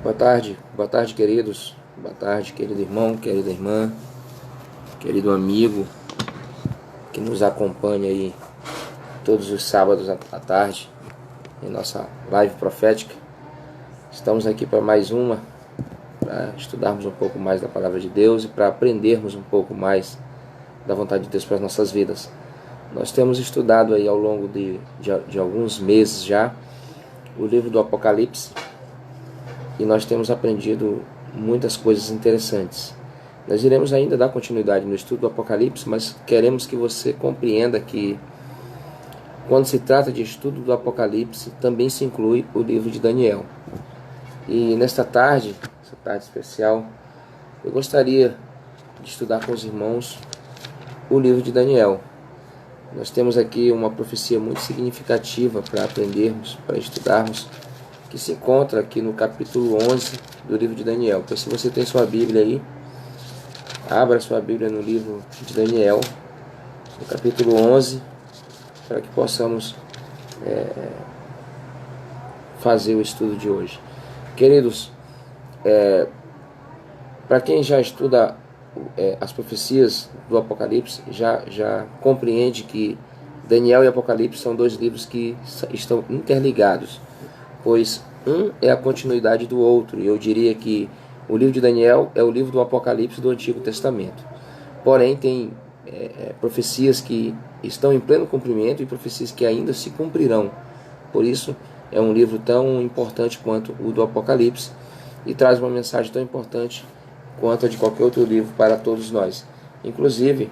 Boa tarde, queridos. Boa tarde, querido irmão, querida irmã, querido amigo que nos acompanha aí todos os sábados à tarde em nossa live profética. Estamos aqui para mais uma, para estudarmos um pouco mais da palavra de Deus e para aprendermos um pouco mais da vontade de Deus para as nossas vidas. Nós temos estudado aí ao longo de alguns meses já o livro do Apocalipse e nós temos aprendido muitas coisas interessantes. Nós iremos ainda dar continuidade no estudo do Apocalipse, mas queremos que você compreenda que quando se trata de estudo do Apocalipse, também se inclui o livro de Daniel. E nesta tarde, essa tarde especial, eu gostaria de estudar com os irmãos o livro de Daniel. Nós temos aqui uma profecia muito significativa para aprendermos, para estudarmos, que se encontra aqui no capítulo 11 do livro de Daniel. Então, se você tem sua Bíblia aí, abra sua Bíblia no livro de Daniel, no capítulo 11, para que possamos fazer o estudo de hoje. Queridos, para quem já estuda as profecias do Apocalipse, já compreende que Daniel e Apocalipse são dois livros que estão interligados, pois um é a continuidade do outro, e eu diria que o livro de Daniel é o livro do Apocalipse do Antigo Testamento. Porém, tem profecias que estão em pleno cumprimento e profecias que ainda se cumprirão. Por isso, é um livro tão importante quanto o do Apocalipse e traz uma mensagem tão importante quanto a de qualquer outro livro para todos nós. Inclusive,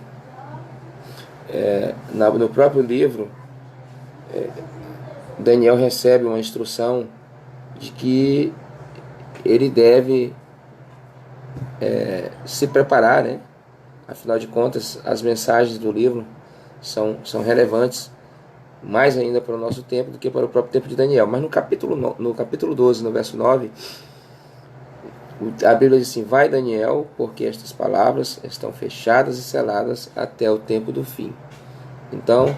no próprio livro, Daniel recebe uma instrução de que ele deve se preparar, né? Afinal de contas, as mensagens do livro são relevantes mais ainda para o nosso tempo do que para o próprio tempo de Daniel. Mas no capítulo 12, no verso 9, a Bíblia diz assim: vai Daniel, porque estas palavras estão fechadas e seladas até o tempo do fim. Então,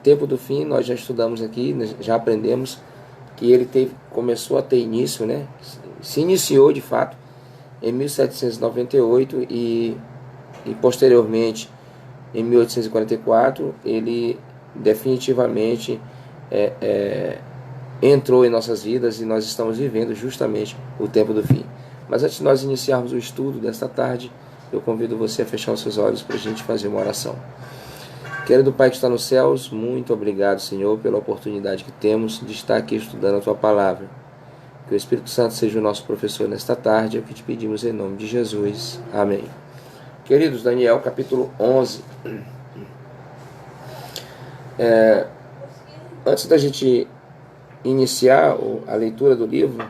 tempo do fim, nós já estudamos aqui, já aprendemos que ele começou a ter início, né? Se iniciou de fato em 1798 e posteriormente em 1844 ele definitivamente entrou em nossas vidas e nós estamos vivendo justamente o tempo do fim. Mas antes de nós iniciarmos o estudo desta tarde, eu convido você a fechar os seus olhos para a gente fazer uma oração. Querido Pai que está nos céus, muito obrigado, Senhor, pela oportunidade que temos de estar aqui estudando a Tua Palavra. Que o Espírito Santo seja o nosso professor nesta tarde, é o que te pedimos em nome de Jesus. Amém. Queridos, Daniel capítulo 11. Antes da gente iniciar a leitura do livro,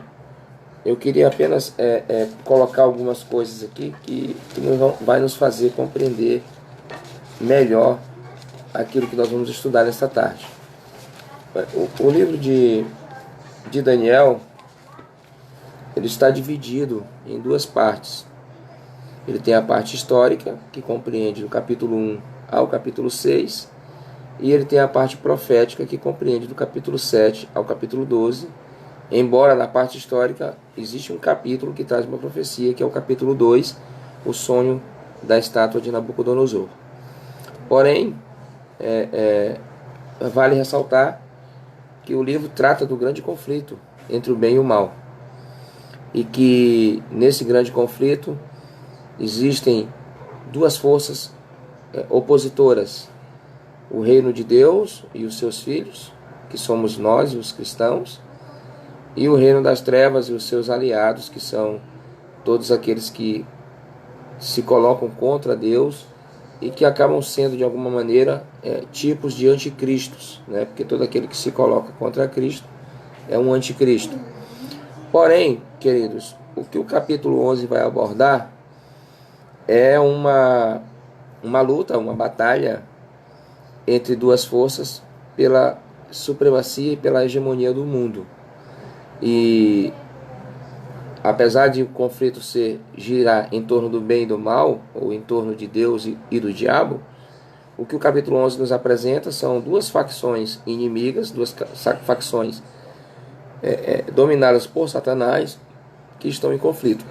eu queria apenas colocar algumas coisas aqui que vai nos fazer compreender melhor aquilo que nós vamos estudar nesta tarde. O livro de Daniel, ele está dividido em duas partes. Ele tem a parte histórica, que compreende do capítulo 1 ao capítulo 6, e ele tem a parte profética, que compreende do capítulo 7 ao capítulo 12, embora na parte histórica existe um capítulo que traz uma profecia, que é o capítulo 2, o sonho da estátua de Nabucodonosor. Porém, vale ressaltar que o livro trata do grande conflito entre o bem e o mal, e que nesse grande conflito existem duas forças opositoras: o reino de Deus e os seus filhos, que somos nós, os cristãos, e o reino das trevas e os seus aliados, que são todos aqueles que se colocam contra Deus e que acabam sendo, de alguma maneira, tipos de anticristos, né? Porque todo aquele que se coloca contra Cristo é um anticristo. Porém, queridos, o que o capítulo 11 vai abordar é uma luta, uma batalha entre duas forças pela supremacia e pela hegemonia do mundo. E apesar de o conflito girar em torno do bem e do mal, ou em torno de Deus e do diabo, o que o capítulo 11 nos apresenta são duas facções inimigas, duas facções dominadas por Satanás, que estão em conflito.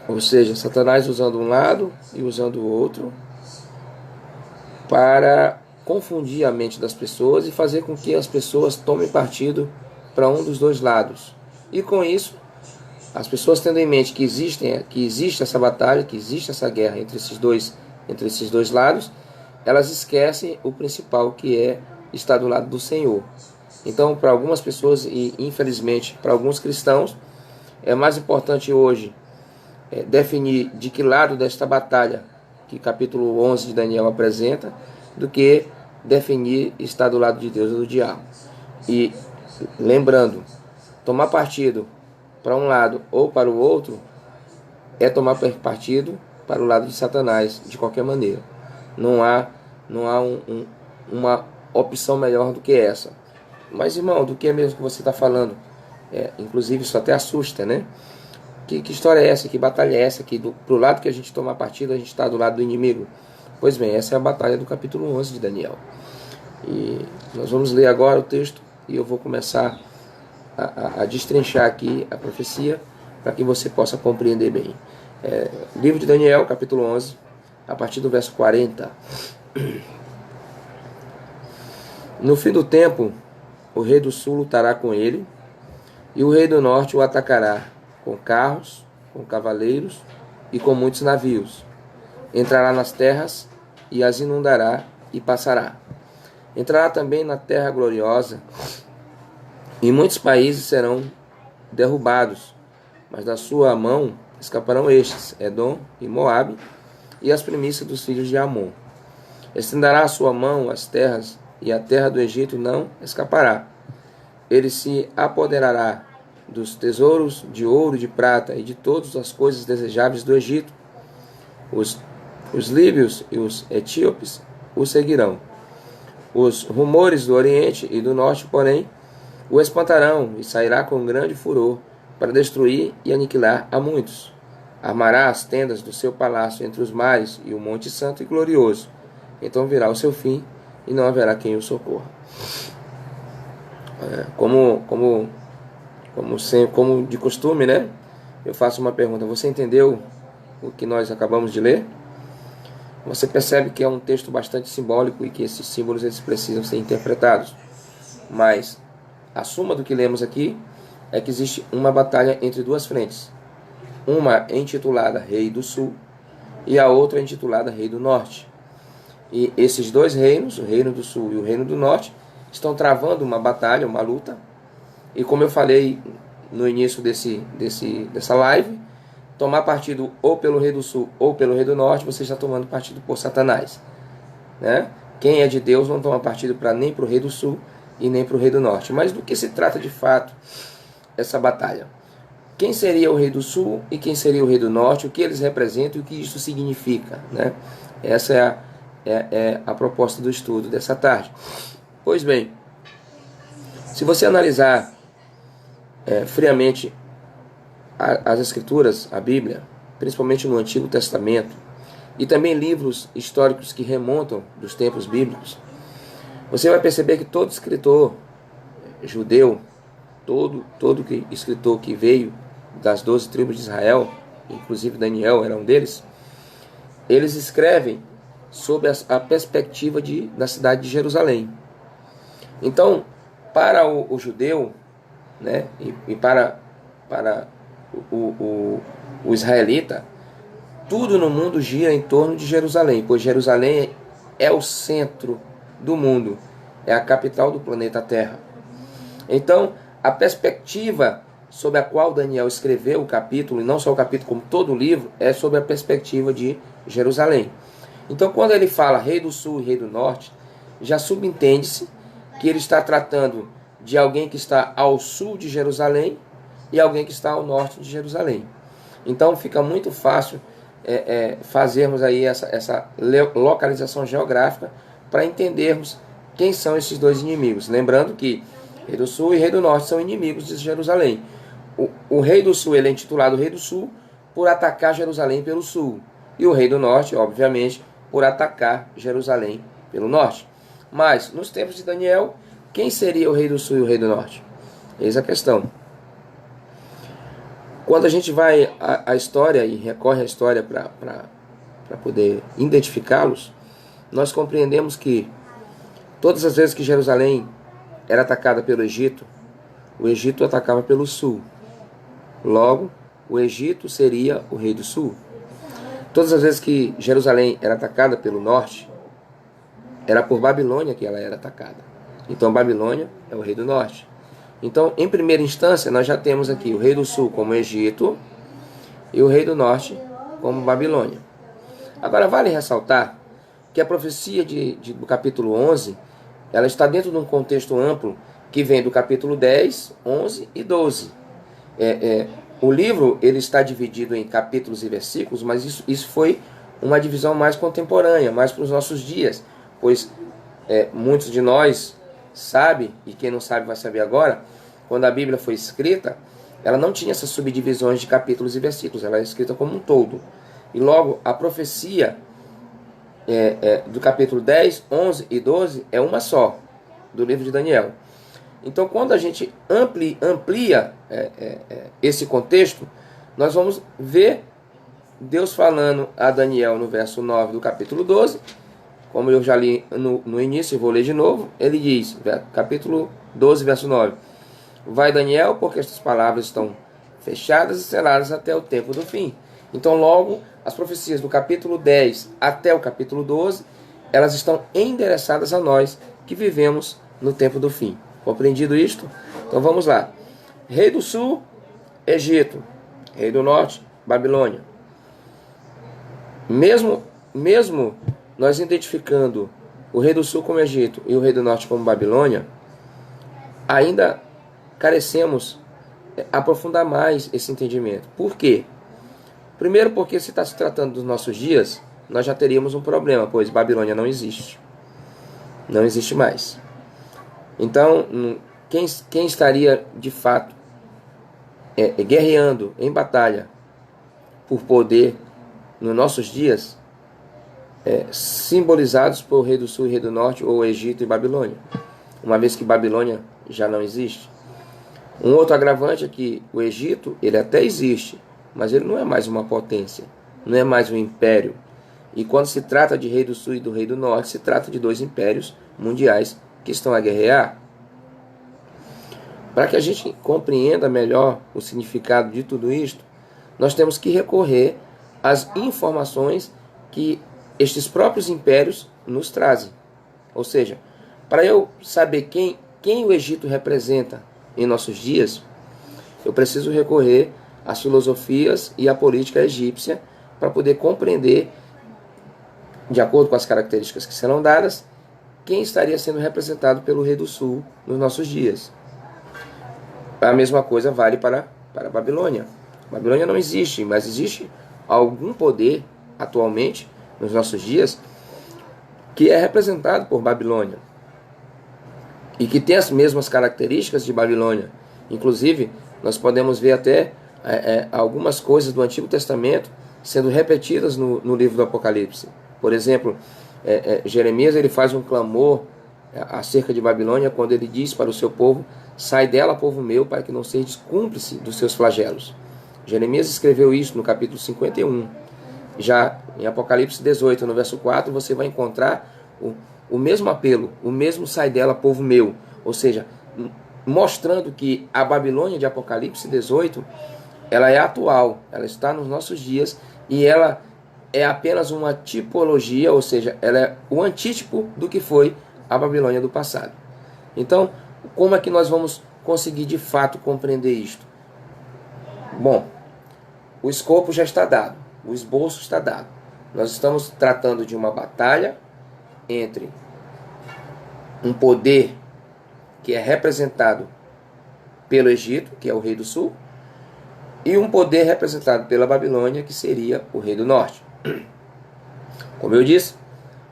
Ou seja, Satanás usando um lado e usando o outro para confundir a mente das pessoas e fazer com que as pessoas tomem partido para um dos dois lados. E com isso, as pessoas tendo em mente que existe essa batalha, que existe essa guerra entre esses dois lados, elas esquecem o principal, que é estar do lado do Senhor. Então, para algumas pessoas e infelizmente para alguns cristãos, é mais importante hoje definir de que lado desta batalha que capítulo 11 de Daniel apresenta, do que definir estar do lado de Deus ou do diabo. E lembrando, tomar partido para um lado ou para o outro é tomar partido para o lado de Satanás, de qualquer maneira. Não há uma opção melhor do que essa. Mas, irmão, do que é mesmo que você está falando? Inclusive, isso até assusta, né? Que história é essa? Que batalha é essa? Que pro lado que a gente tomar partido, a gente está do lado do inimigo? Pois bem, essa é a batalha do capítulo 11 de Daniel. E nós vamos ler agora o texto e eu vou começar a destrinchar aqui a profecia para que você possa compreender bem. Livro de Daniel, capítulo 11, a partir do verso 40. No fim do tempo, o rei do sul lutará com ele, e o rei do norte o atacará com carros, com cavaleiros e com muitos navios. Entrará nas terras e as inundará e passará. Entrará também na terra gloriosa, e muitos países serão derrubados, mas da sua mão escaparão estes, Edom e Moabe, e as primícias dos filhos de Amon. Estenderá a sua mão as terras, e a terra do Egito não escapará. Ele se apoderará dos tesouros de ouro, de prata e de todas as coisas desejáveis do Egito. Os líbios e os etíopes o seguirão. Os rumores do Oriente e do Norte, porém, o espantarão, e sairá com grande furor para destruir e aniquilar a muitos. Armará as tendas do seu palácio entre os mares e o monte santo e glorioso. Então virá o seu fim, e não haverá quem o socorra. Como de costume, né? Eu faço uma pergunta: você entendeu o que nós acabamos de ler? Você percebe que é um texto bastante simbólico e que esses símbolos eles precisam ser interpretados. Mas a suma do que lemos aqui é que existe uma batalha entre duas frentes. Uma é intitulada Rei do Sul e a outra é intitulada Rei do Norte. E esses dois reinos, o Reino do Sul e o Reino do Norte, estão travando uma batalha, uma luta. E como eu falei no início dessa live, tomar partido ou pelo Rei do Sul ou pelo Rei do Norte, você está tomando partido por Satanás, né? Quem é de Deus não toma partido nem para o Rei do Sul e nem para o Rei do Norte. Mas do que se trata de fato essa batalha? Quem seria o Rei do Sul e quem seria o Rei do Norte? O que eles representam e o que isso significa, né? Essa é a proposta do estudo dessa tarde. Pois bem, se você analisar friamente as Escrituras, a Bíblia, principalmente no Antigo Testamento, e também livros históricos que remontam dos tempos bíblicos, você vai perceber que todo escritor judeu, todo escritor que veio das 12 tribos de Israel, inclusive Daniel era um deles, eles escrevem sob a perspectiva da cidade de Jerusalém. Então, para o judeu, né, e para o israelita, tudo no mundo gira em torno de Jerusalém, pois Jerusalém é o centro do mundo, é a capital do planeta Terra. Então, a perspectiva sob a qual Daniel escreveu o capítulo, e não só o capítulo, como todo o livro, é sob a perspectiva de Jerusalém. Então, quando ele fala Rei do Sul e Rei do Norte, já subentende-se que ele está tratando de alguém que está ao sul de Jerusalém e alguém que está ao norte de Jerusalém. Então, fica muito fácil fazermos aí essa localização geográfica para entendermos quem são esses dois inimigos. Lembrando que Rei do Sul e Rei do Norte são inimigos de Jerusalém. O Rei do Sul ele é intitulado Rei do Sul por atacar Jerusalém pelo sul. E o Rei do Norte, obviamente, por atacar Jerusalém pelo norte. Mas, nos tempos de Daniel, quem seria o Rei do Sul e o Rei do Norte? Eis a questão. Quando a gente vai à história e recorre à história para poder identificá-los, nós compreendemos que todas as vezes que Jerusalém era atacada pelo Egito, o Egito atacava pelo sul. Logo, o Egito seria o rei do sul. Todas as vezes que Jerusalém era atacada pelo norte, era por Babilônia que ela era atacada. Então Babilônia é o rei do norte. Então, em primeira instância, nós já temos aqui o rei do sul como Egito e o rei do norte como Babilônia. Agora, vale ressaltar que a profecia do capítulo 11, ela está dentro de um contexto amplo que vem do capítulo 10, 11 e 12. O livro ele está dividido em capítulos e versículos, mas isso foi uma divisão mais contemporânea, mais para os nossos dias, pois muitos de nós sabem, e quem não sabe vai saber agora, quando a Bíblia foi escrita, ela não tinha essas subdivisões de capítulos e versículos, ela é escrita como um todo. E logo, a profecia do capítulo 10, 11 e 12 é uma só, do livro de Daniel. Então, quando a gente amplia esse contexto, nós vamos ver Deus falando a Daniel no verso 9 do capítulo 12, como eu já li no início, vou ler de novo. Ele diz, capítulo 12, verso 9: Vai, Daniel, porque estas palavras estão fechadas e seladas até o tempo do fim. Então, logo, as profecias do capítulo 10 até o capítulo 12, elas estão endereçadas a nós que vivemos no tempo do fim. Compreendido isto? Então vamos lá. Rei do sul, Egito. Rei do norte, Babilônia. Mesmo nós identificando o rei do sul como Egito e o rei do norte como Babilônia, ainda carecemos aprofundar mais esse entendimento. Por quê? Primeiro porque se está se tratando dos nossos dias, nós já teríamos um problema, pois Babilônia não existe. Não existe mais. Então, quem estaria de fato guerreando em batalha por poder nos nossos dias, simbolizados por Rei do Sul e Rei do Norte, ou Egito e Babilônia, uma vez que Babilônia já não existe. Um outro agravante é que o Egito, ele até existe, mas ele não é mais uma potência, não é mais um império. E quando se trata de Rei do Sul e do Rei do Norte, se trata de dois impérios mundiais que estão a guerrear. Para que a gente compreenda melhor o significado de tudo isto, nós temos que recorrer às informações que estes próprios impérios nos trazem. Ou seja, para eu saber quem o Egito representa em nossos dias, eu preciso recorrer às filosofias e à política egípcia para poder compreender, de acordo com as características que serão dadas, quem estaria sendo representado pelo Rei do Sul nos nossos dias. A mesma coisa vale para a Babilônia. A Babilônia não existe, mas existe algum poder atualmente nos nossos dias que é representado por Babilônia e que tem as mesmas características de Babilônia. Inclusive, nós podemos ver até algumas coisas do Antigo Testamento sendo repetidas no livro do Apocalipse. Por exemplo, Jeremias ele faz um clamor acerca de Babilônia quando ele diz para o seu povo: sai dela, povo meu, para que não sejas cúmplice dos seus flagelos. Jeremias escreveu isso no capítulo 51. Já em Apocalipse 18, no verso 4, você vai encontrar o mesmo apelo, o mesmo sai dela, povo meu. Ou seja, mostrando que a Babilônia de Apocalipse 18, ela é atual, ela está nos nossos dias e ela é apenas uma tipologia, ou seja, ela é o antítipo do que foi a Babilônia do passado. Então, como é que nós vamos conseguir de fato compreender isto? Bom, o escopo já está dado, o esboço está dado. Nós estamos tratando de uma batalha entre um poder que é representado pelo Egito, que é o rei do sul, e um poder representado pela Babilônia, que seria o rei do norte. Como eu disse,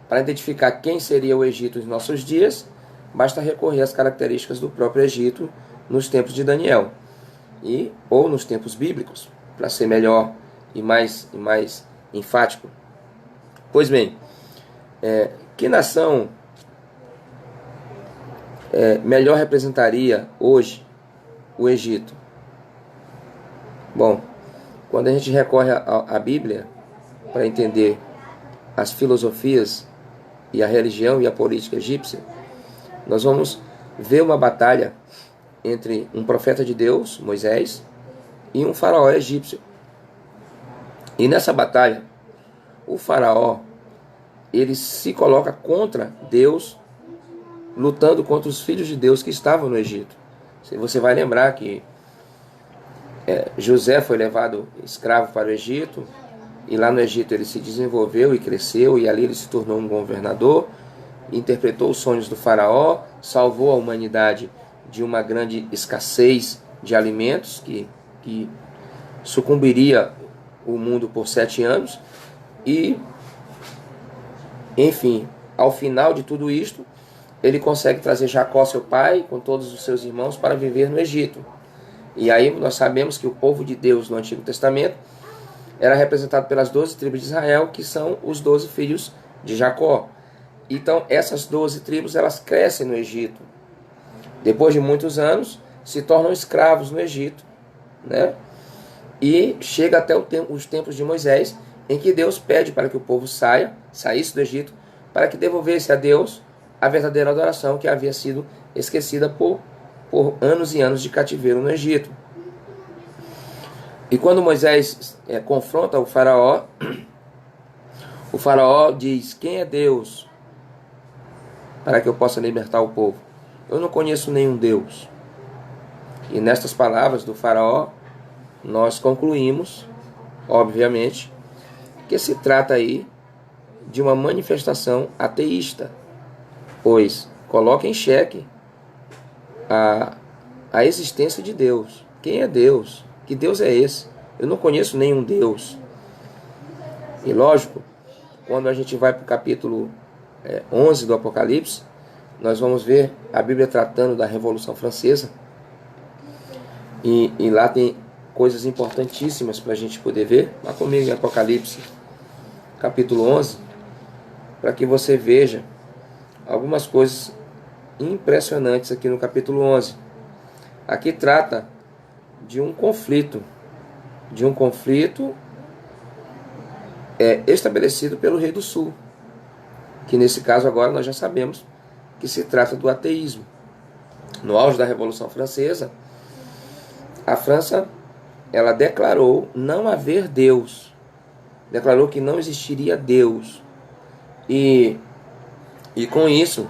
para identificar quem seria o Egito nos nossos dias, basta recorrer às características do próprio Egito nos tempos de Daniel, ou nos tempos bíblicos, para ser melhor e mais enfático. Pois bem, que nação melhor representaria hoje o Egito? Bom, quando a gente recorre à Bíblia para entender as filosofias e a religião e a política egípcia, nós vamos ver uma batalha entre um profeta de Deus, Moisés, e um faraó egípcio. E nessa batalha, o faraó, ele se coloca contra Deus, lutando contra os filhos de Deus que estavam no Egito. Você vai lembrar que José foi levado escravo para o Egito, e lá no Egito ele se desenvolveu e cresceu, e ali ele se tornou um governador, interpretou os sonhos do faraó, salvou a humanidade de uma grande escassez de alimentos que sucumbiria o mundo por 7 anos. E, enfim, ao final de tudo isto, ele consegue trazer Jacó, seu pai, com todos os seus irmãos, para viver no Egito. E aí nós sabemos que o povo de Deus no Antigo Testamento era representado pelas 12 tribos de Israel, que são os 12 filhos de Jacó. Então essas 12 tribos, elas crescem no Egito. Depois de muitos anos, se tornam escravos no Egito, né? E chega até os tempos de Moisés, em que Deus pede para que o povo saísse do Egito, para que devolvesse a Deus a verdadeira adoração que havia sido esquecida por anos e anos de cativeiro no Egito. E quando Moisés confronta o faraó diz: quem é Deus para que eu possa libertar o povo? Eu não conheço nenhum Deus. E nestas palavras do faraó, nós concluímos, obviamente, que se trata aí de uma manifestação ateísta, pois coloca em xeque a existência de Deus. Quem é Deus? Que Deus é esse? Eu não conheço nenhum Deus. E lógico, quando a gente vai para o capítulo 11 do Apocalipse, nós vamos ver a Bíblia tratando da Revolução Francesa. E lá tem coisas importantíssimas para a gente poder ver. Vá comigo em Apocalipse, capítulo 11, para que você veja algumas coisas impressionantes aqui no capítulo 11. Aqui trata de um conflito estabelecido pelo rei do sul, que nesse caso agora nós já sabemos que se trata do ateísmo. No auge da Revolução Francesa, a França, ela declarou não haver Deus, declarou que não existiria Deus, e com isso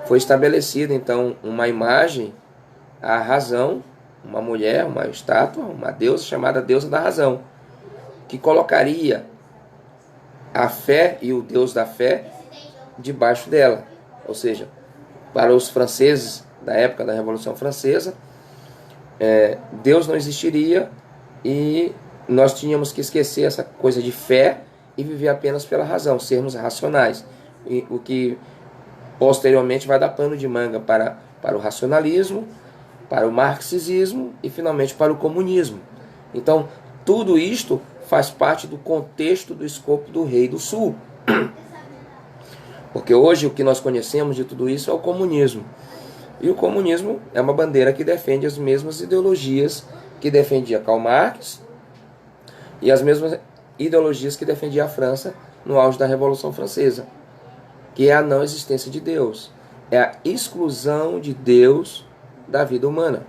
foi estabelecida então uma imagem, a razão, uma mulher, uma estátua, uma deusa chamada deusa da razão, que colocaria a fé e o Deus da fé debaixo dela. Ou seja, para os franceses da época da Revolução Francesa, Deus não existiria e nós tínhamos que esquecer essa coisa de fé e viver apenas pela razão, sermos racionais. E o que posteriormente vai dar pano de manga para o racionalismo, para o marxismo e finalmente para o comunismo. Então, tudo isto faz parte do contexto do escopo do rei do sul. Porque hoje o que nós conhecemos de tudo isso é o comunismo. E o comunismo é uma bandeira que defende as mesmas ideologias que defendia Karl Marx e as mesmas ideologias que defendia a França no auge da Revolução Francesa, que é a não existência de Deus, é a exclusão de Deus da vida humana.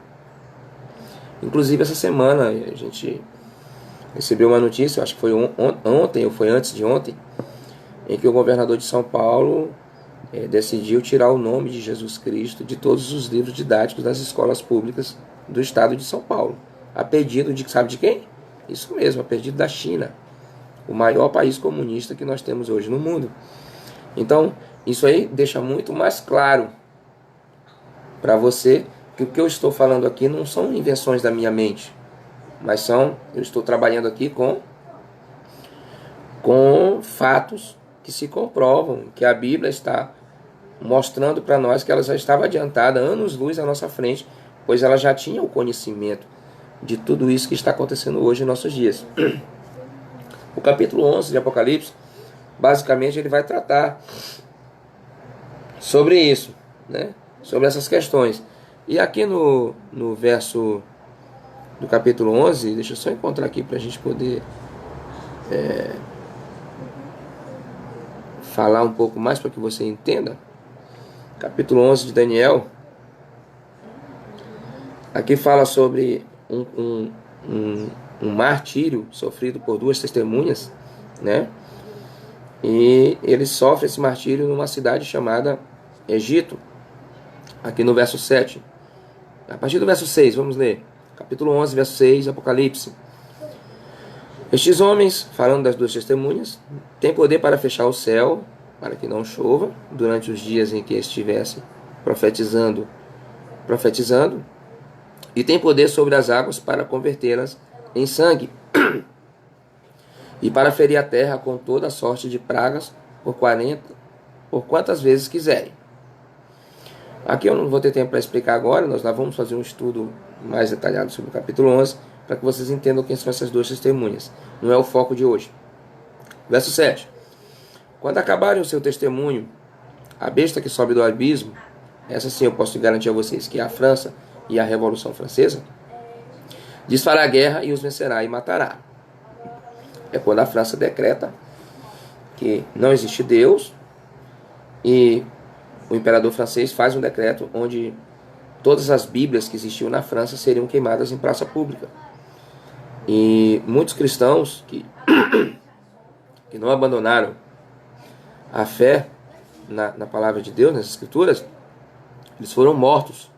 Inclusive essa semana a gente recebeu uma notícia, acho que foi ontem ou foi antes de ontem, em que o governador de São Paulo decidiu tirar o nome de Jesus Cristo de todos os livros didáticos das escolas públicas do estado de São Paulo, a pedido de, sabe de quem? Isso mesmo, a pedido da China, o maior país comunista que nós temos hoje no mundo. Então, isso aí deixa muito mais claro para você que o que eu estou falando aqui não são invenções da minha mente, mas eu estou trabalhando aqui com fatos que se comprovam, que a Bíblia está mostrando para nós que ela já estava adiantada, anos-luz à nossa frente, pois ela já tinha o conhecimento de tudo isso que está acontecendo hoje em nossos dias. O capítulo 11 de Apocalipse, basicamente, ele vai tratar sobre isso, né? Sobre essas questões. E aqui no verso do capítulo 11, deixa eu só encontrar aqui para a gente poder falar um pouco mais para que você entenda. Capítulo 11 de Daniel, aqui fala sobre um martírio sofrido por duas testemunhas, né? E ele sofre esse martírio numa cidade chamada Egito, aqui no verso 7. A partir do verso 6, vamos ler. Capítulo 11, verso 6, Apocalipse. Estes homens, falando das duas testemunhas, têm poder para fechar o céu, para que não chova, durante os dias em que estivesse profetizando, e tem poder sobre as águas para convertê-las em sangue, e para ferir a terra com toda sorte de pragas por quantas vezes quiserem. Aqui eu não vou ter tempo para explicar agora, nós lá vamos fazer um estudo mais detalhado sobre o capítulo 11, para que vocês entendam quem são essas duas testemunhas. Não é o foco de hoje. Verso 7. Quando acabarem o seu testemunho, a besta que sobe do abismo, essa sim eu posso garantir a vocês que é a França e a Revolução Francesa, desfará a guerra e os vencerá e matará. É quando a França decreta que não existe Deus e o imperador francês faz um decreto onde todas as Bíblias que existiam na França seriam queimadas em praça pública. E muitos cristãos que não abandonaram a fé na palavra de Deus, nas Escrituras, eles foram mortos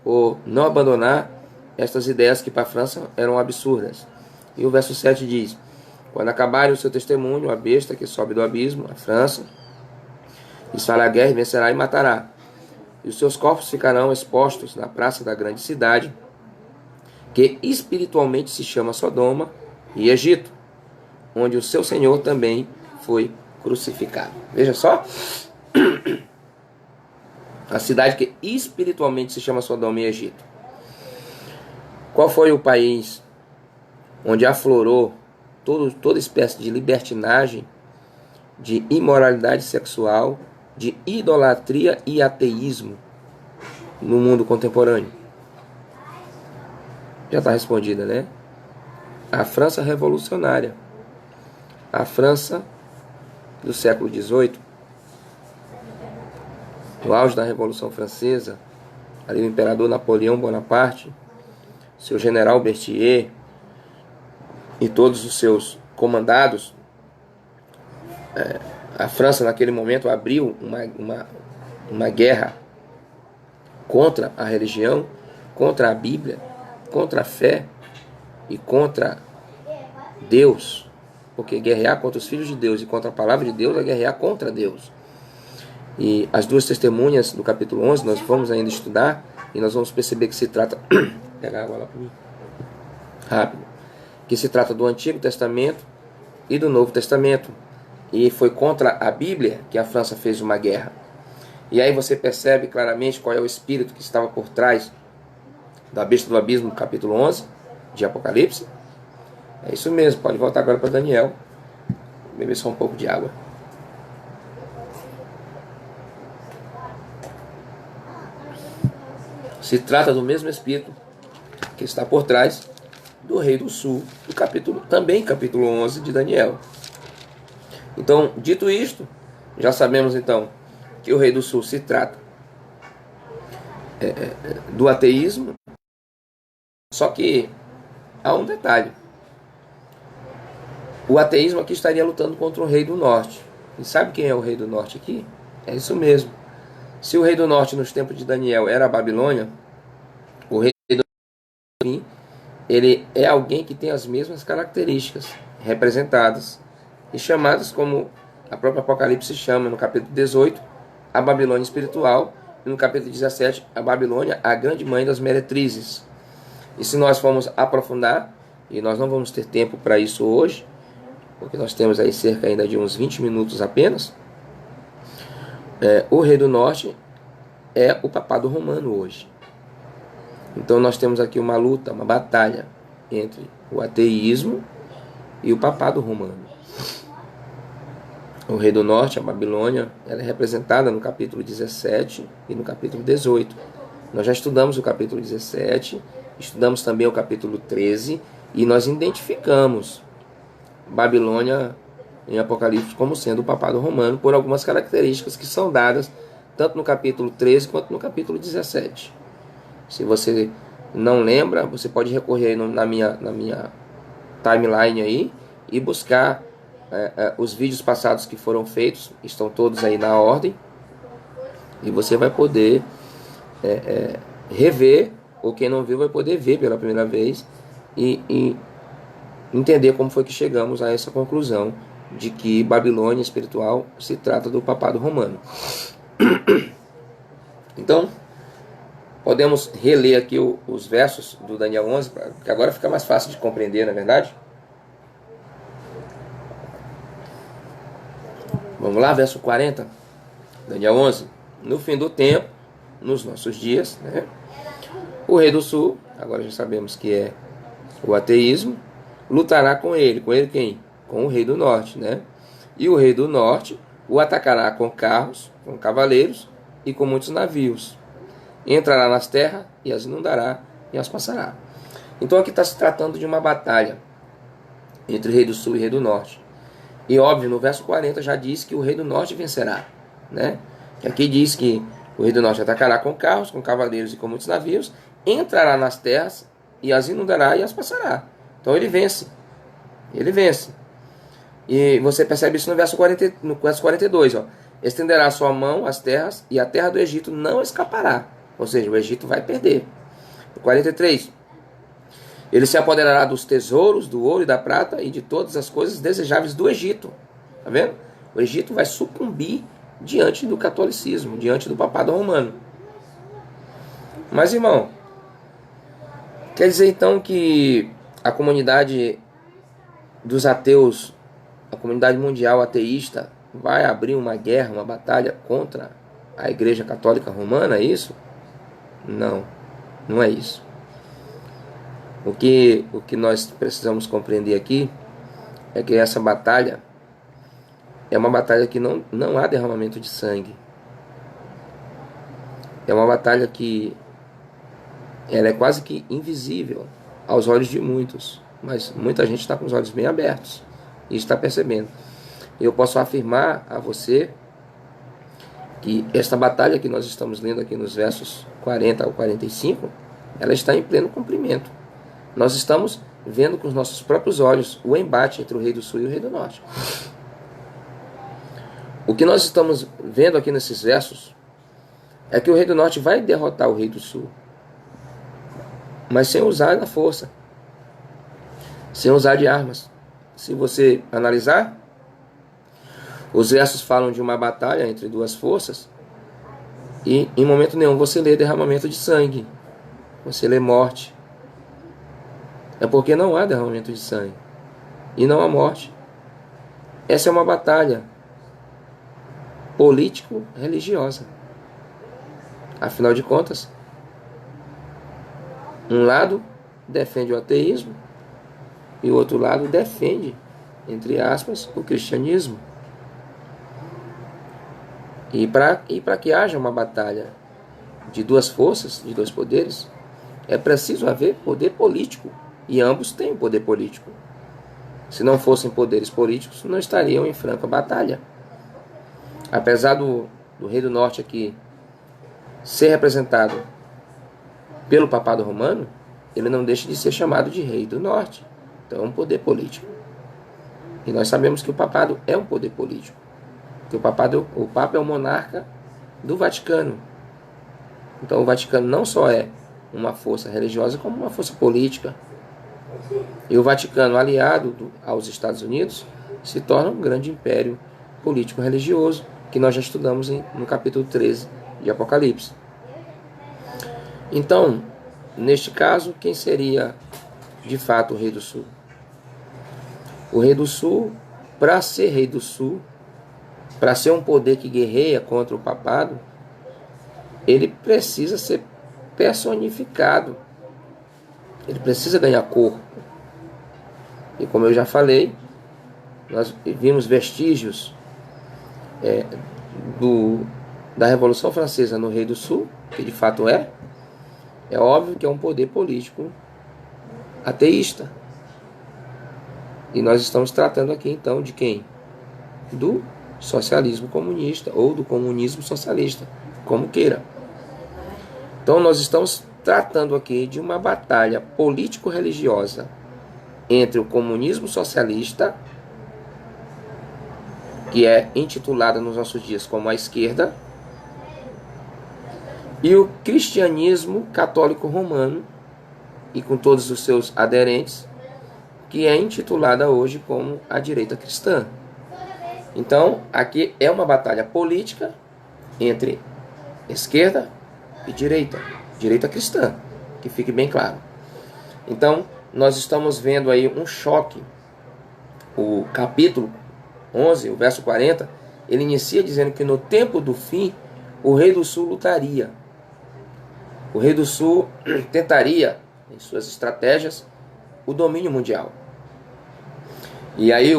por não abandonar estas ideias que para a França eram absurdas. E o verso 7 diz: quando acabarem o seu testemunho, a besta que sobe do abismo, a França, desfará a guerra e vencerá e matará. E os seus corpos ficarão expostos na praça da grande cidade, que espiritualmente se chama Sodoma e Egito, onde o seu Senhor também foi crucificado. Veja só. A cidade que espiritualmente se chama Sodoma e Egito. Qual foi o país onde aflorou toda espécie de libertinagem, de imoralidade sexual, de idolatria e ateísmo no mundo contemporâneo? Já está respondida, né? A França revolucionária. A França do século XVIII, no auge da Revolução Francesa, ali o imperador Napoleão Bonaparte, seu general Berthier e todos os seus comandados, a França naquele momento abriu uma guerra contra a religião, contra a Bíblia, contra a fé e contra Deus. Porque guerrear contra os filhos de Deus e contra a palavra de Deus é guerrear contra Deus. E as duas testemunhas do capítulo 11 nós vamos ainda estudar e nós vamos perceber que se trata... Pegar água lá para mim. Rápido. Que se trata do Antigo Testamento e do Novo Testamento. E foi contra a Bíblia que a França fez uma guerra. E aí você percebe claramente qual é o espírito que estava por trás da besta do abismo, no capítulo 11 de Apocalipse. É isso mesmo, pode voltar agora para Daniel. Vou beber só um pouco de água. Se trata do mesmo espírito que está por trás do rei do sul, do capítulo 11 de Daniel. Então, dito isto, já sabemos então que o rei do sul se trata do ateísmo, só que há um detalhe. O ateísmo aqui estaria lutando contra o rei do norte. E sabe quem é o rei do norte aqui? É isso mesmo. Se o rei do norte nos tempos de Daniel era a Babilônia, o rei do norte, ele é alguém que tem as mesmas características representadas e chamadas como a própria Apocalipse chama no capítulo 18, a Babilônia espiritual, e no capítulo 17, a Babilônia, a grande mãe das meretrizes. E se nós formos aprofundar, e nós não vamos ter tempo para isso hoje, porque nós temos aí cerca ainda de uns 20 minutos apenas, o rei do norte é o papado romano hoje. Então nós temos aqui uma luta, uma batalha entre o ateísmo e o papado romano. O rei do norte, a Babilônia, ela é representada no capítulo 17 e no capítulo 18. Nós já estudamos o capítulo 17 estudamos também o capítulo 13 e nós identificamos Babilônia em Apocalipse como sendo o papado romano por algumas características que são dadas tanto no capítulo 13 quanto no capítulo 17. Se você não lembra, você pode recorrer na minha timeline aí e buscar os vídeos passados que foram feitos, estão todos aí na ordem, e você vai poder rever, ou quem não viu vai poder ver pela primeira vez e entender como foi que chegamos a essa conclusão de que Babilônia espiritual se trata do papado romano. Então, podemos reler aqui os versos do Daniel 11, que agora fica mais fácil de compreender, não é verdade? Vamos lá, verso 40, Daniel 11. No fim do tempo, nos nossos dias, né, o rei do sul, agora já sabemos que é o ateísmo, lutará com ele. Com ele quem? Com o rei do norte, né? E o rei do norte o atacará com carros, com cavaleiros e com muitos navios. Entrará nas terras e as inundará e as passará. Então aqui está se tratando de uma batalha entre o rei do sul e o rei do norte. E óbvio, no verso 40 já diz que o rei do norte vencerá, né? Aqui diz que o rei do norte atacará com carros, com cavaleiros e com muitos navios, entrará nas terras e as inundará e as passará. Então ele vence. Ele vence. E você percebe isso no verso 42. Ó. Estenderá a sua mão às terras e a terra do Egito não escapará. Ou seja, o Egito vai perder. 43. Ele se apoderará dos tesouros, do ouro e da prata e de todas as coisas desejáveis do Egito. Está vendo? O Egito vai sucumbir diante do catolicismo, diante do papado romano. Mas, irmão, quer dizer então que a comunidade dos ateus, a comunidade mundial ateísta, vai abrir uma guerra, uma batalha contra a Igreja Católica Romana, é isso? Não, não é isso. O que nós precisamos compreender aqui é que essa batalha é uma batalha que não há derramamento de sangue. É uma batalha que ela é quase que invisível aos olhos de muitos, mas muita gente está com os olhos bem abertos e está percebendo. Eu posso afirmar a você que esta batalha que nós estamos lendo aqui nos versos 40 ao 45, ela está em pleno cumprimento. Nós estamos vendo com os nossos próprios olhos o embate entre o rei do sul e o rei do norte. O que nós estamos vendo aqui nesses versos é que o rei do norte vai derrotar o rei do sul, mas sem usar da força, sem usar de armas. Se você analisar, os versos falam de uma batalha entre duas forças e em momento nenhum você lê derramamento de sangue, você lê morte. É porque não há derramamento de sangue e não há morte. Essa é uma batalha político-religiosa. Afinal de contas, um lado defende o ateísmo e o outro lado defende, entre aspas, o cristianismo. E para que haja uma batalha de duas forças, de dois poderes, é preciso haver poder político. E ambos têm poder político. Se não fossem poderes políticos, não estariam em franca batalha. Apesar do rei do norte aqui ser representado pelo papado romano, ele não deixa de ser chamado de rei do norte. Então é um poder político. E nós sabemos que o papado é um poder político. Que o Papa é o monarca do Vaticano. Então o Vaticano não só é uma força religiosa, como uma força política. E o Vaticano, aliado aos Estados Unidos, se torna um grande império político-religioso, que nós já estudamos no capítulo 13 de Apocalipse. Então, neste caso, quem seria de fato o rei do sul? O rei do sul, para ser rei do sul, para ser um poder que guerreia contra o papado, ele precisa ser personificado. Ele precisa ganhar corpo. E como eu já falei, nós vimos vestígios da Revolução Francesa no Rei do Sul, que de fato é, É óbvio que é um poder político ateísta. E nós estamos tratando aqui então de quem? Do socialismo comunista ou do comunismo socialista, como queira. Então nós estamos tratando aqui de uma batalha político-religiosa entre o comunismo socialista, que é intitulada nos nossos dias como a esquerda, e o cristianismo católico romano, e com todos os seus aderentes, que é intitulada hoje como a direita cristã. Então, aqui é uma batalha política entre esquerda e direita, direita cristã, que fique bem claro. Então, nós estamos vendo aí um choque. O capítulo 11, o verso 40, ele inicia dizendo que no tempo do fim, o rei do sul lutaria. O rei do sul tentaria, em suas estratégias, o domínio mundial. E aí,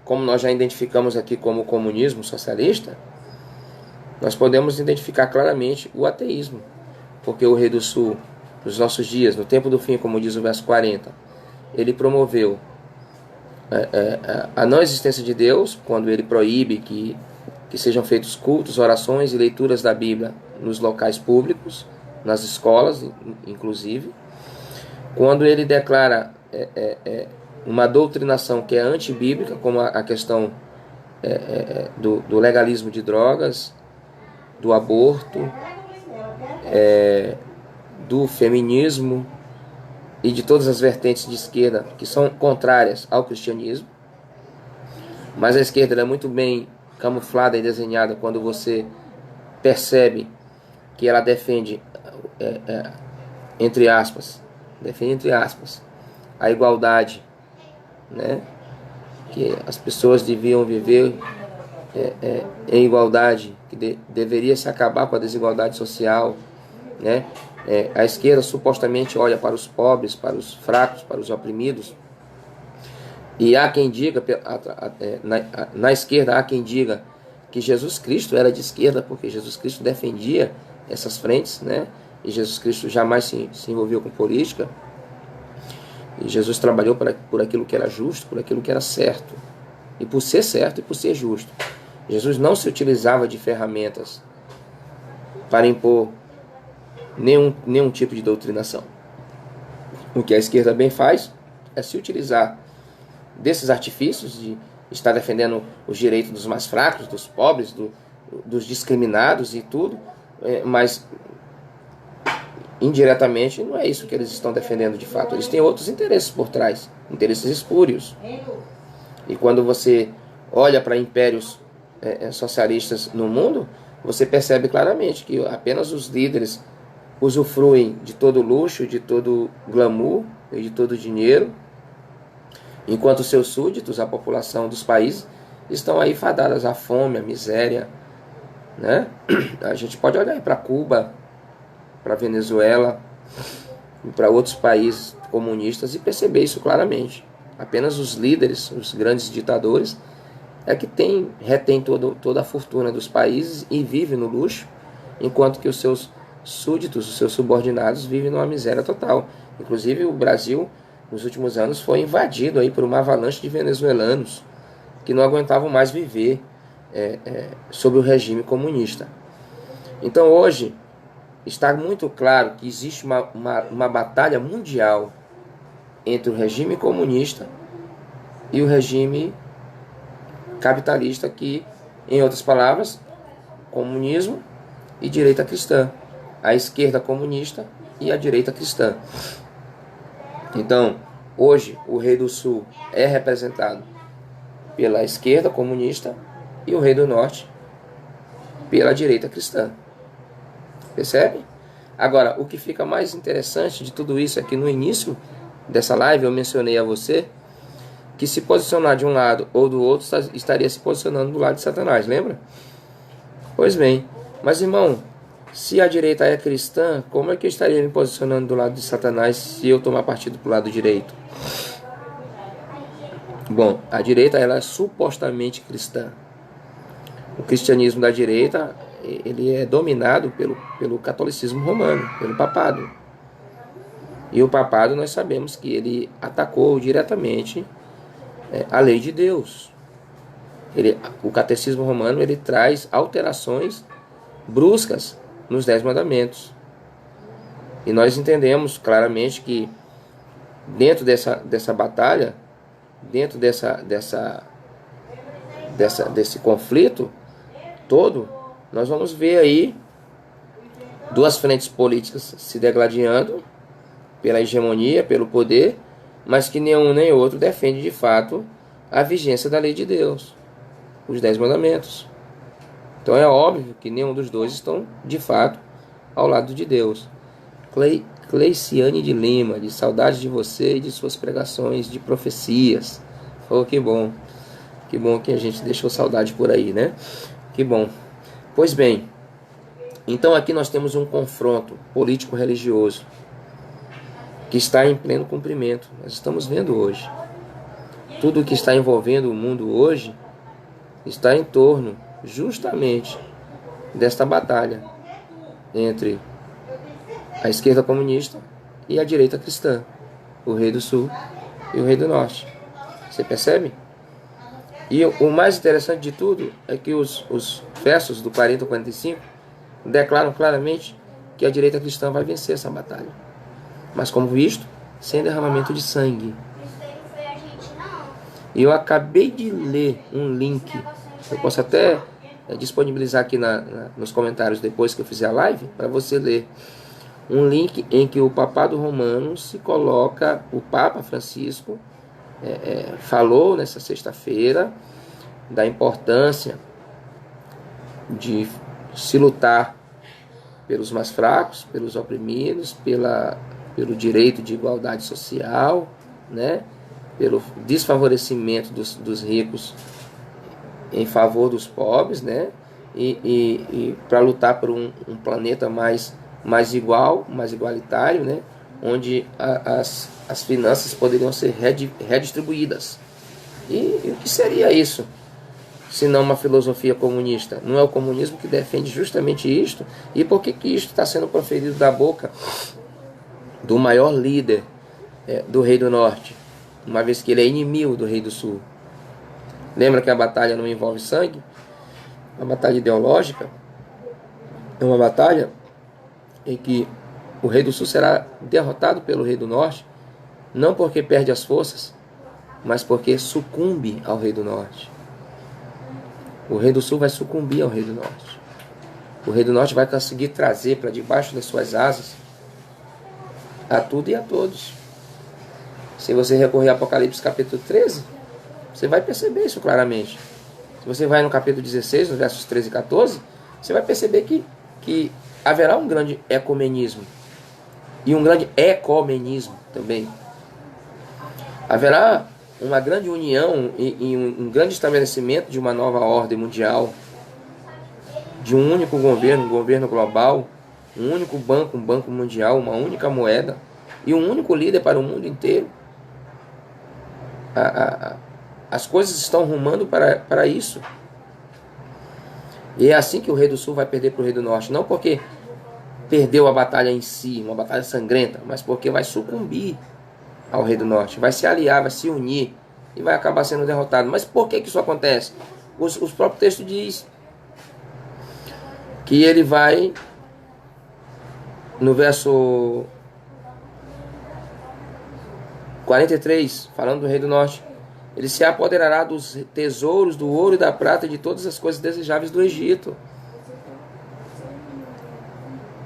como nós já identificamos aqui como comunismo socialista, nós podemos identificar claramente o ateísmo. Porque o rei do sul, nos nossos dias, no tempo do fim, como diz o verso 40, ele promoveu a não existência de Deus, quando ele proíbe que sejam feitos cultos, orações e leituras da Bíblia nos locais públicos, nas escolas, inclusive. Quando ele declara uma doutrinação que é antibíblica, como a questão do legalismo de drogas, do aborto, do feminismo e de todas as vertentes de esquerda que são contrárias ao cristianismo. Mas a esquerda é muito bem camuflada e desenhada quando você percebe que ela defende, entre aspas, a igualdade, né? Que as pessoas deviam viver em igualdade, que deveria se acabar com a desigualdade social, né? A esquerda supostamente olha para os pobres, para os fracos, para os oprimidos. E há quem diga, na esquerda há quem diga que Jesus Cristo era de esquerda, porque Jesus Cristo defendia essas frentes, né? E Jesus Cristo jamais se envolveu com política. E Jesus trabalhou por aquilo que era justo, por aquilo que era certo. E por ser certo e por ser justo. Jesus não se utilizava de ferramentas para impor nenhum tipo de doutrinação. O que a esquerda bem faz é se utilizar desses artifícios de estar defendendo os direitos dos mais fracos, dos pobres, dos discriminados e tudo, mas indiretamente não é isso que eles estão defendendo de fato. Eles têm outros interesses por trás, interesses espúrios. E quando você olha para impérios socialistas no mundo, você percebe claramente que apenas os líderes usufruem de todo luxo, de todo glamour e de todo dinheiro, enquanto seus súditos, a população dos países, estão aí fadadas à fome, à miséria, né? A gente pode olhar para Cuba, para Venezuela e para outros países comunistas e perceber isso claramente. Apenas os líderes, os grandes ditadores, é que retém toda a fortuna dos países e vivem no luxo, enquanto que os seus súditos, os seus subordinados, vivem numa miséria total. Inclusive o Brasil, nos últimos anos, foi invadido aí por uma avalanche de venezuelanos que não aguentavam mais viver sob o regime comunista. Então hoje está muito claro que existe uma batalha mundial entre o regime comunista e o regime capitalista, que, em outras palavras, comunismo e direita cristã, a esquerda comunista e a direita cristã. Então, hoje, o rei do sul é representado pela esquerda comunista e o rei do norte pela direita cristã. Percebe? Agora, o que fica mais interessante de tudo isso é que no início dessa live eu mencionei a você que se posicionar de um lado ou do outro estaria se posicionando do lado de Satanás, lembra? Pois bem, mas irmão, se a direita é cristã, como é que eu estaria me posicionando do lado de Satanás se eu tomar partido pro lado direito? Bom, a direita ela é supostamente cristã. O cristianismo da direita ele é dominado pelo catolicismo romano, pelo papado. E o papado, nós sabemos que ele atacou diretamente a lei de Deus. O catecismo romano, ele traz alterações bruscas nos 10 mandamentos. E nós entendemos claramente que dentro dessa batalha, dentro desse conflito todo, nós vamos ver aí duas frentes políticas se degladiando pela hegemonia, pelo poder, mas que nenhum nem outro defende de fato a vigência da lei de Deus, os 10 mandamentos. Então é óbvio que nenhum dos dois estão de fato ao lado de Deus. Cleiciane de Lima, de saudade de você e de suas pregações de profecias. Oh, que bom que a gente deixou saudade por aí, né? Que bom. Pois bem, então aqui nós temos um confronto político-religioso que está em pleno cumprimento. Nós estamos vendo hoje. Tudo o que está envolvendo o mundo hoje está em torno justamente desta batalha entre a esquerda comunista e a direita cristã, o rei do sul e o rei do norte. Você percebe? E o mais interessante de tudo é que os versos do 40 ao 45 declaram claramente que a direita cristã vai vencer essa batalha. Mas como visto, sem derramamento de sangue. E eu acabei de ler um link, eu posso até disponibilizar aqui nos comentários depois que eu fizer a live, para você ler. Um link em que o papado romano se coloca, o Papa Francisco falou nessa sexta-feira da importância de se lutar pelos mais fracos, pelos oprimidos, pelo direito de igualdade social, né? Pelo desfavorecimento dos ricos em favor dos pobres, né? E para lutar por um planeta mais igual, mais igualitário, né? Onde as finanças poderiam ser redistribuídas. E o que seria isso, se não uma filosofia comunista? Não é o comunismo que defende justamente isto? E por que isto está sendo proferido da boca do maior líder do rei do norte, uma vez que ele é inimigo do rei do sul? Lembra que a batalha não envolve sangue? A batalha ideológica é uma batalha em que o rei do sul será derrotado pelo rei do norte, não porque perde as forças, mas porque sucumbe ao rei do norte. O rei do sul vai sucumbir ao rei do norte. O rei do norte vai conseguir trazer para debaixo das suas asas a tudo e a todos. Se você recorrer a Apocalipse capítulo 13, você vai perceber isso claramente. Se você vai no capítulo 16, nos versos 13 e 14, você vai perceber que haverá um grande ecumenismo e um grande ecumenismo também. Haverá uma grande união e um grande estabelecimento de uma nova ordem mundial, de um único governo, um governo global, um único banco, um banco mundial, uma única moeda e um único líder para o mundo inteiro. As coisas estão rumando para isso. E é assim que o rei do sul vai perder para o rei do norte. Não porque perdeu a batalha em si, uma batalha sangrenta, mas porque vai sucumbir ao rei do norte. Vai se aliar, vai se unir e vai acabar sendo derrotado. Mas por que isso acontece? Os próprios textos diz que ele vai, no verso 43, falando do rei do norte, ele se apoderará dos tesouros, do ouro e da prata e de todas as coisas desejáveis do Egito.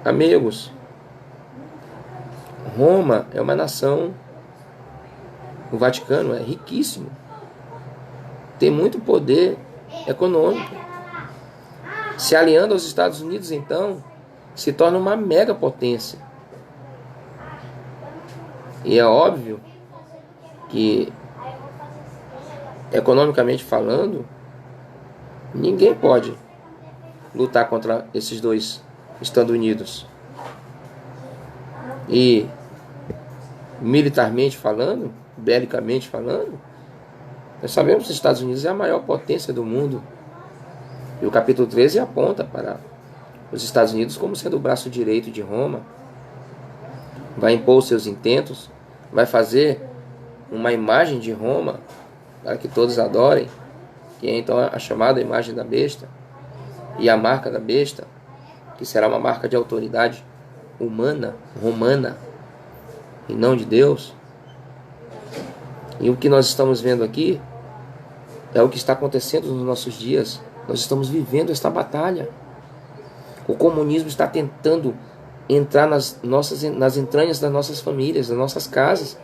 Amigos, Roma é uma nação, o Vaticano é riquíssimo, tem muito poder econômico. Se aliando aos Estados Unidos, então, se torna uma mega potência. E é óbvio que, economicamente falando, ninguém pode lutar contra esses dois estando unidos. E militarmente falando, belicamente falando, nós sabemos que os Estados Unidos é a maior potência do mundo. E o capítulo 13 aponta para os Estados Unidos como sendo o braço direito de Roma, vai impor os seus intentos, vai fazer uma imagem de Roma para que todos adorem, que é então a chamada imagem da besta, e a marca da besta, que será uma marca de autoridade humana, romana, e não de Deus. E o que nós estamos vendo aqui é o que está acontecendo nos nossos dias. Nós estamos vivendo esta batalha. O comunismo está tentando entrar nas entranhas das nossas famílias, das nossas casas.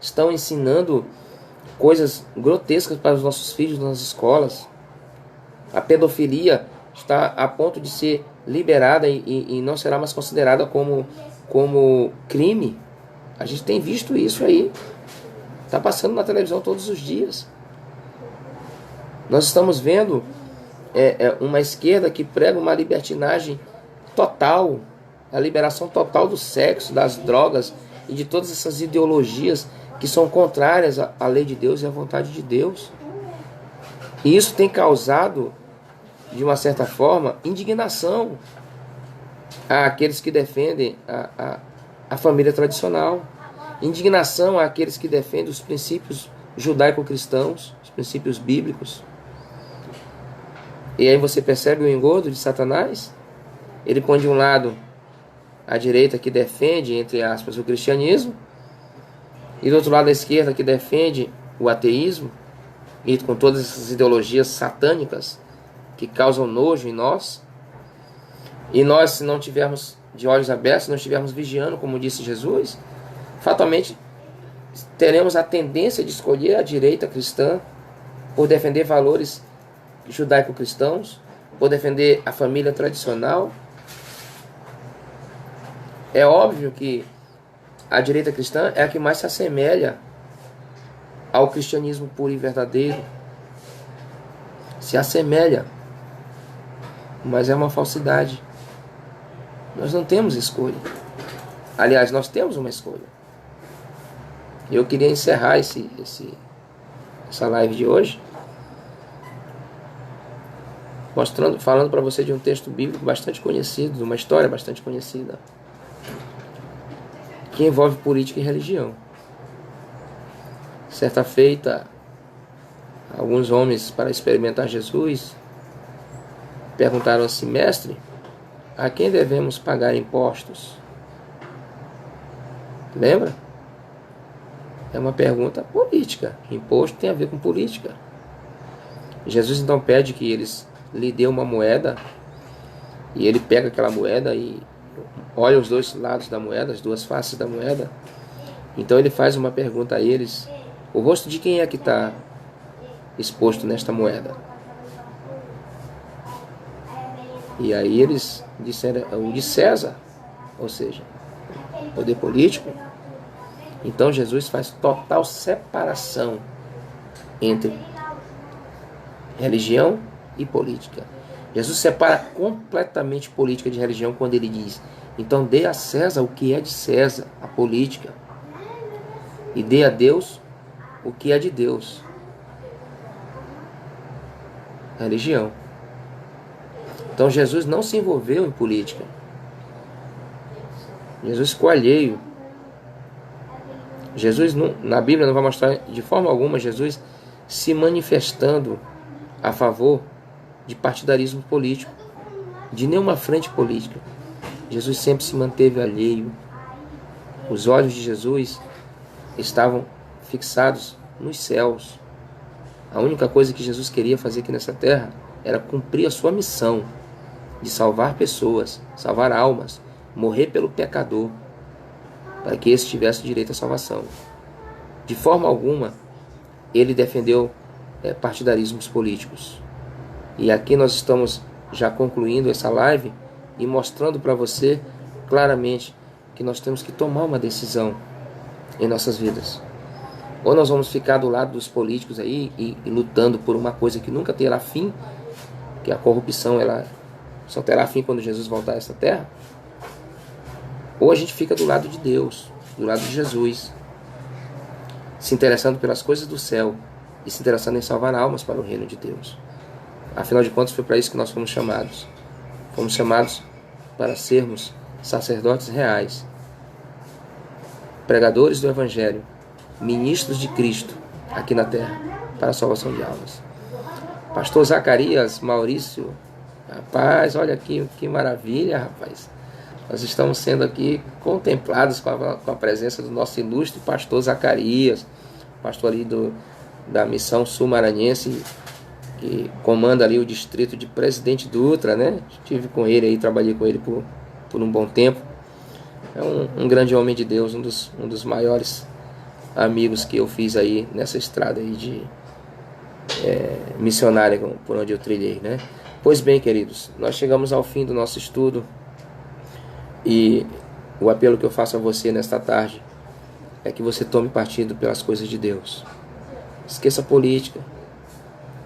Estão ensinando coisas grotescas para os nossos filhos nas escolas. A pedofilia está a ponto de ser liberada e não será mais considerada como crime. A gente tem visto isso aí. Está passando na televisão todos os dias. Nós estamos vendo uma esquerda que prega uma libertinagem total, a liberação total do sexo, das drogas e de todas essas ideologias que são contrárias à lei de Deus e à vontade de Deus. E isso tem causado, de uma certa forma, indignação àqueles que defendem a família tradicional. Indignação àqueles que defendem os princípios judaico-cristãos, os princípios bíblicos. E aí você percebe o engodo de Satanás? Ele põe de um lado a direita que defende, entre aspas, o cristianismo, e do outro lado a esquerda que defende o ateísmo, e com todas essas ideologias satânicas que causam nojo em nós. E nós, se não tivermos de olhos abertos, se não estivermos vigiando, como disse Jesus, fatalmente teremos a tendência de escolher a direita cristã por defender valores judaico-cristãos, por defender a família tradicional. É óbvio que a direita cristã é a que mais se assemelha ao cristianismo puro e verdadeiro. Se assemelha, mas é uma falsidade. Nós não temos escolha. Aliás, nós temos uma escolha. Eu queria encerrar essa live de hoje falando para você de um texto bíblico bastante conhecido, de uma história bastante conhecida, que envolve política e religião. Certa feita, alguns homens, para experimentar Jesus, perguntaram assim: mestre, a quem devemos pagar impostos? Lembra? É uma pergunta política. Imposto tem a ver com política. Jesus então pede que eles lhe dê uma moeda, e ele pega aquela moeda e olha os dois lados da moeda, as duas faces da moeda. Então ele faz uma pergunta a eles: o rosto de quem é que está exposto nesta moeda? E aí eles disseram: o de César, ou seja, poder político. Então Jesus faz total separação entre religião e política. Jesus separa completamente política de religião quando ele diz: então dê a César o que é de César, a política, e dê a Deus o que é de Deus, a religião. Então Jesus não se envolveu em política. Jesus ficou alheio. Jesus, na Bíblia, não vai mostrar de forma alguma Jesus se manifestando a favor de partidarismo político, de nenhuma frente política. Jesus sempre se manteve alheio. Os olhos de Jesus estavam fixados nos céus. A única coisa que Jesus queria fazer aqui nessa terra era cumprir a sua missão de salvar pessoas, salvar almas, morrer pelo pecador, para que esse tivesse direito à salvação. De forma alguma ele defendeu partidarismos políticos. E aqui nós estamos já concluindo essa live e mostrando para você claramente que nós temos que tomar uma decisão em nossas vidas. Ou nós vamos ficar do lado dos políticos aí e lutando por uma coisa que nunca terá fim, que a corrupção ela só terá fim quando Jesus voltar a esta terra. Ou a gente fica do lado de Deus, do lado de Jesus, se interessando pelas coisas do céu e se interessando em salvar almas para o reino de Deus. Afinal de contas, foi para isso que nós fomos chamados. Fomos chamados para sermos sacerdotes reais, pregadores do Evangelho, ministros de Cristo aqui na terra, para a salvação de almas. Pastor Zacarias Maurício, rapaz, olha aqui que maravilha, rapaz. Nós estamos sendo aqui contemplados com a presença do nosso ilustre pastor Zacarias, pastor ali da Missão Sul Maranhense, que comanda ali o distrito de Presidente Dutra, né? Estive com ele aí, trabalhei com ele por um bom tempo. É um grande homem de Deus, um dos maiores amigos que eu fiz aí nessa estrada aí de missionária por onde eu trilhei, né? Pois bem, queridos, nós chegamos ao fim do nosso estudo e o apelo que eu faço a você nesta tarde é que você tome partido pelas coisas de Deus. Esqueça política,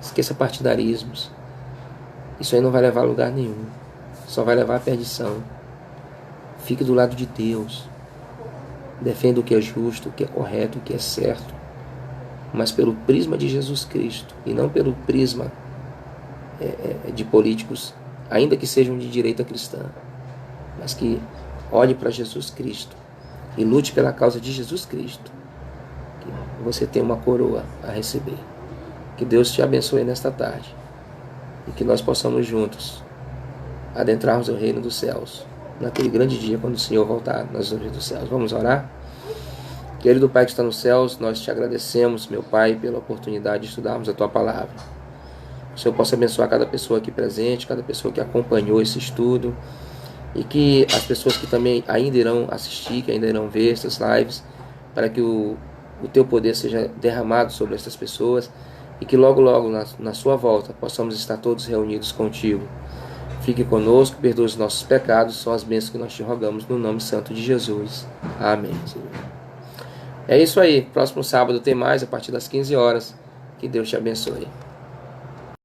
esqueça partidarismos. Isso aí não vai levar a lugar nenhum, só vai levar à perdição. Fique do lado de Deus, defenda o que é justo, o que é correto, o que é certo, mas pelo prisma de Jesus Cristo e não pelo prisma de políticos, ainda que sejam de direita cristã, mas que olhe para Jesus Cristo e lute pela causa de Jesus Cristo, que você tem uma coroa a receber. Que Deus te abençoe nesta tarde e que nós possamos juntos adentrarmos o reino dos céus naquele grande dia quando o Senhor voltar nas nuvens dos céus. Vamos orar? Querido Pai que está nos céus, nós te agradecemos, meu Pai, pela oportunidade de estudarmos a Tua Palavra. Que o Senhor possa abençoar cada pessoa aqui presente, cada pessoa que acompanhou esse estudo, e que as pessoas que também ainda irão assistir, que ainda irão ver essas lives, para que o Teu poder seja derramado sobre essas pessoas, e que logo, logo, na Sua volta, possamos estar todos reunidos contigo. Fique conosco, perdoe os nossos pecados, são as bênçãos que nós te rogamos no nome santo de Jesus. Amém, Senhor. É isso aí, próximo sábado tem mais a partir das 15 horas. Que Deus te abençoe.